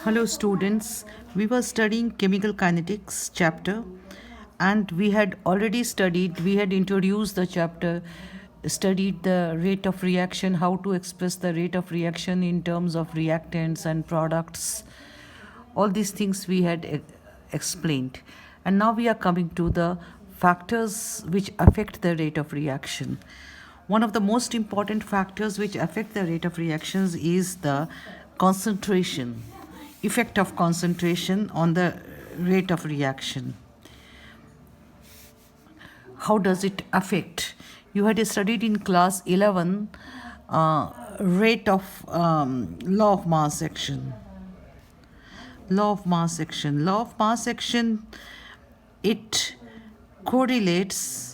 Hello students, we were studying chemical kinetics chapter and we had introduced the chapter, studied the rate of reaction, how to express the rate of reaction in terms of reactants and products. All these things we had explained. And now we are coming to the factors which affect the rate of reaction. One of the most important factors which affect the rate of reactions is the concentration, effect of concentration on the rate of reaction. How does it affect? You had studied in class 11 rate of law of mass action. Law of mass action. Law of mass action, it correlates,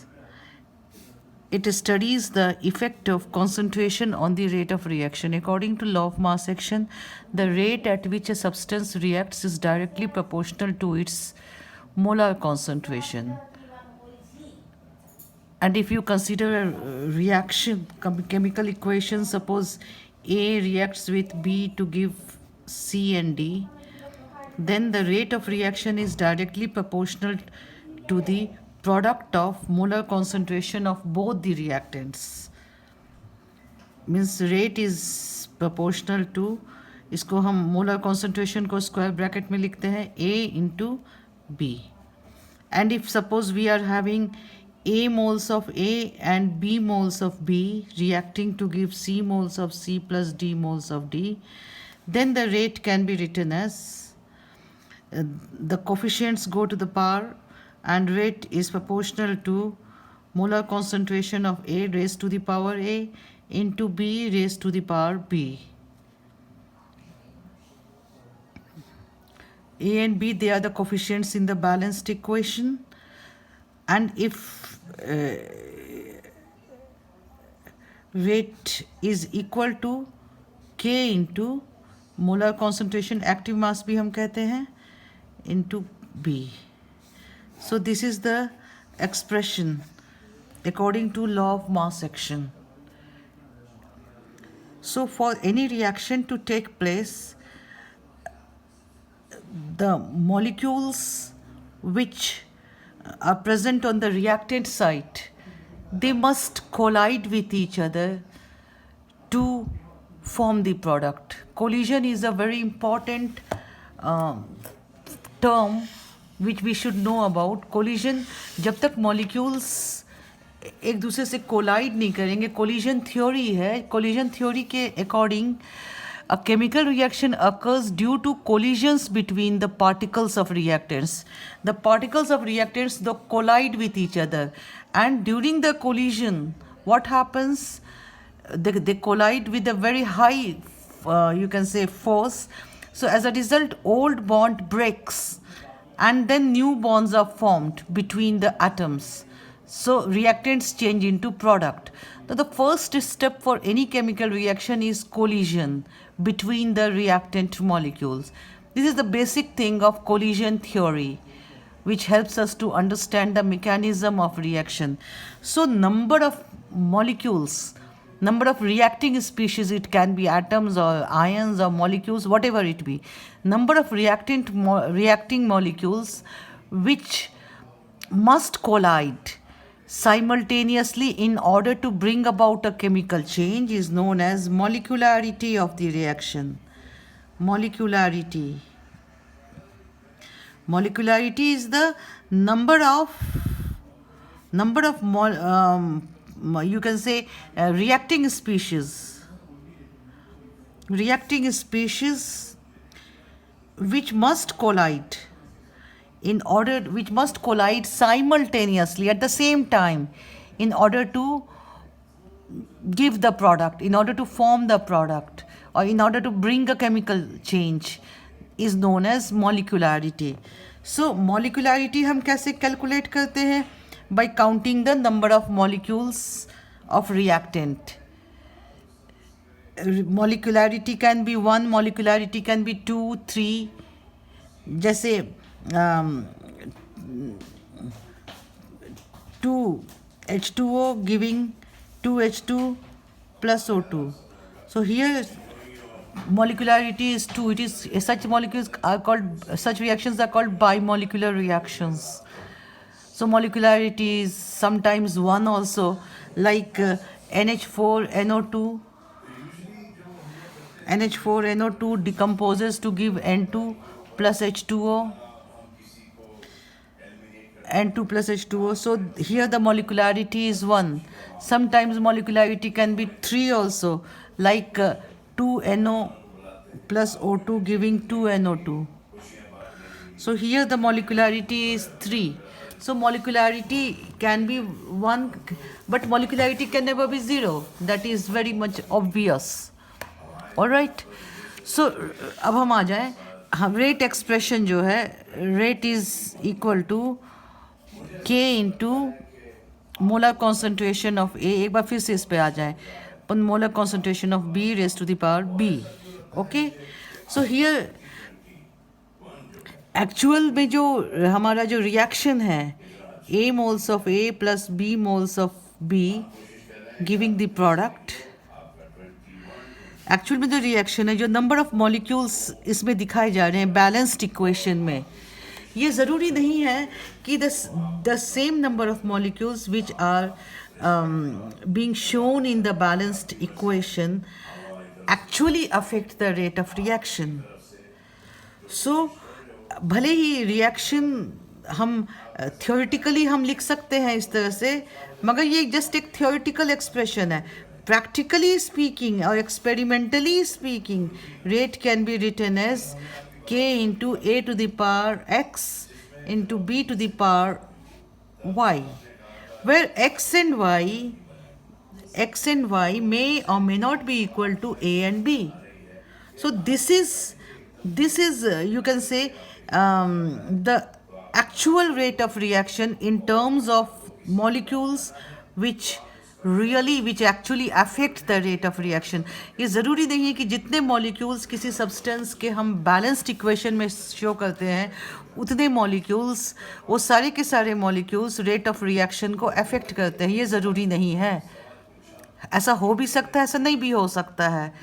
it studies the effect of concentration on the rate of reaction. According to law of mass action, the rate at which a substance reacts is directly proportional to its molar concentration. And if you consider a reaction, chemical equation, suppose A reacts with B to give C and D, then the rate of reaction is directly proportional to the product of molar concentration of both the reactants. Means rate is proportional to, इसको हम molar concentration को square bracket में लिखते हैं A into B. And if suppose we are having A moles of A and B moles of B reacting to give C moles of C plus D moles of D, then the rate can be written as the coefficients go to the power and rate is proportional to molar concentration of A raised to the power A into B raised to the power B. A and B, they are the coefficients in the balanced equation. And if rate is equal to K into molar concentration, active mass भी हम कहते हैं, into B. So this is the expression according to law of mass action. So for any reaction to take place, the molecules which are present on the reactant site, they must collide with each other to form the product. Collision is a very important term which we should know about. Collision, जब तक molecules एक दूसरे से collide नहीं करेंगे, collision theory है. Collision theory के according a chemical reaction occurs due to collisions between the particles of reactants. The particles of reactants, they collide with each other, and during the collision, what happens? They collide with a very high, you can say, force. So as a result, old bond breaks, and then new bonds are formed between the atoms. So reactants change into product. Now the first step for any chemical reaction is collision between the reactant molecules. This is the basic thing of collision theory, which helps us to understand the mechanism of reaction. So number of molecules, number of reacting species, it can be atoms or ions or molecules, whatever it be, number of reacting molecules which must collide simultaneously in order to bring about a chemical change is known as molecularity of the reaction. Molecularity. Molecularity is the number of you can say reacting species which must collide which must collide simultaneously at the same time in order to give the product, in order to form the product, or in order to bring a chemical change, is known as molecularity. So molecularity हम कैसे calculate करते हैं? By counting the number of molecules of reactant. Molecularity can be 1, molecularity can be 2, 3. जैसे 2 H2O giving 2H2 plus O2. So here molecularity is 2. It is such reactions are called bimolecular reactions. So molecularity is sometimes 1 also, like NH4NO2. NH4NO2 decomposes to give N2 plus H2O. N2 plus H2O. So here the molecularity is 1. Sometimes molecularity can be 3 also, like 2NO plus O2 giving 2NO2. So here the molecularity is 3. So molecularity can be 1, but molecularity can never be 0. That is very much obvious. Alright. So अब हम आ जाएं, हम rate expression जो है, rate is equal to K into molar concentration of A. एक बार फिर से इस पे आ जाए, अपन molar concentration of B raise to the power B. Okay. So here actual में जो हमारा जो रिएक्शन है, A moles of A plus B moles of B giving the product. Actual में जो रिएक्शन है, जो नंबर ऑफ मॉलिक्यूल्स इसमें दिखाए जा रहे हैं बैलेंस्ड इक्वेशन में, ये ज़रूरी नहीं है कि the same number of molecules which are being shown in the balanced equation actually affect the rate of reaction. So भले ही रिएक्शन हम थियोरिटिकली हम लिख सकते हैं इस तरह से, मगर ये जस्ट एक थियोरिटिकल एक्सप्रेशन है. प्रैक्टिकली स्पीकिंग और experimentally speaking, rate can be written as K into A to the power X into B to the power Y, where X and Y may or may not be equal to A and B. So this is you can say the actual rate of reaction in terms of molecules which actually affect the rate of reaction. ये ज़रूरी नहीं है कि जितने molecules किसी substance के हम balanced equation में show करते हैं, उतने molecules, वो सारे के सारे molecules rate of reaction को affect करते हैं. ये ज़रूरी नहीं है. ऐसा हो भी सकता है, ऐसा नहीं भी हो सकता है.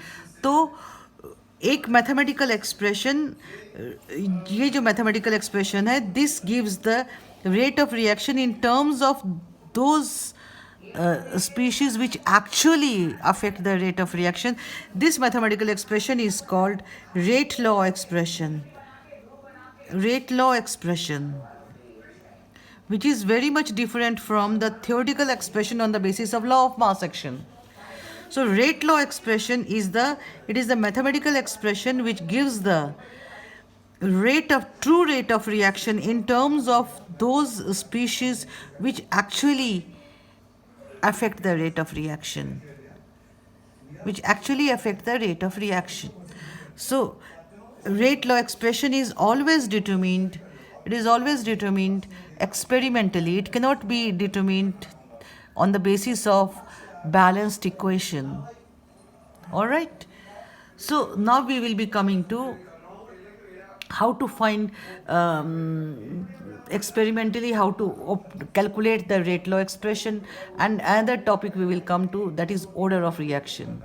तो एक मैथमेटिकल एक्सप्रेशन, ये जो मैथमेटिकल एक्सप्रेशन है, this gives the rate of reaction in terms of those species which actually affect the rate of reaction. This mathematical expression is called rate law expression. Rate law expression, which is very much different from the theoretical expression on the basis of law of mass action. So rate law expression is the mathematical expression which gives the true rate of reaction in terms of those species which actually affect the rate of reaction. So rate law expression is always determined. It is always determined experimentally. It cannot be determined on the basis of balanced equation. All right. So now we will be coming to how to find experimentally how to calculate the rate law expression, and another topic we will come to, that is order of reaction.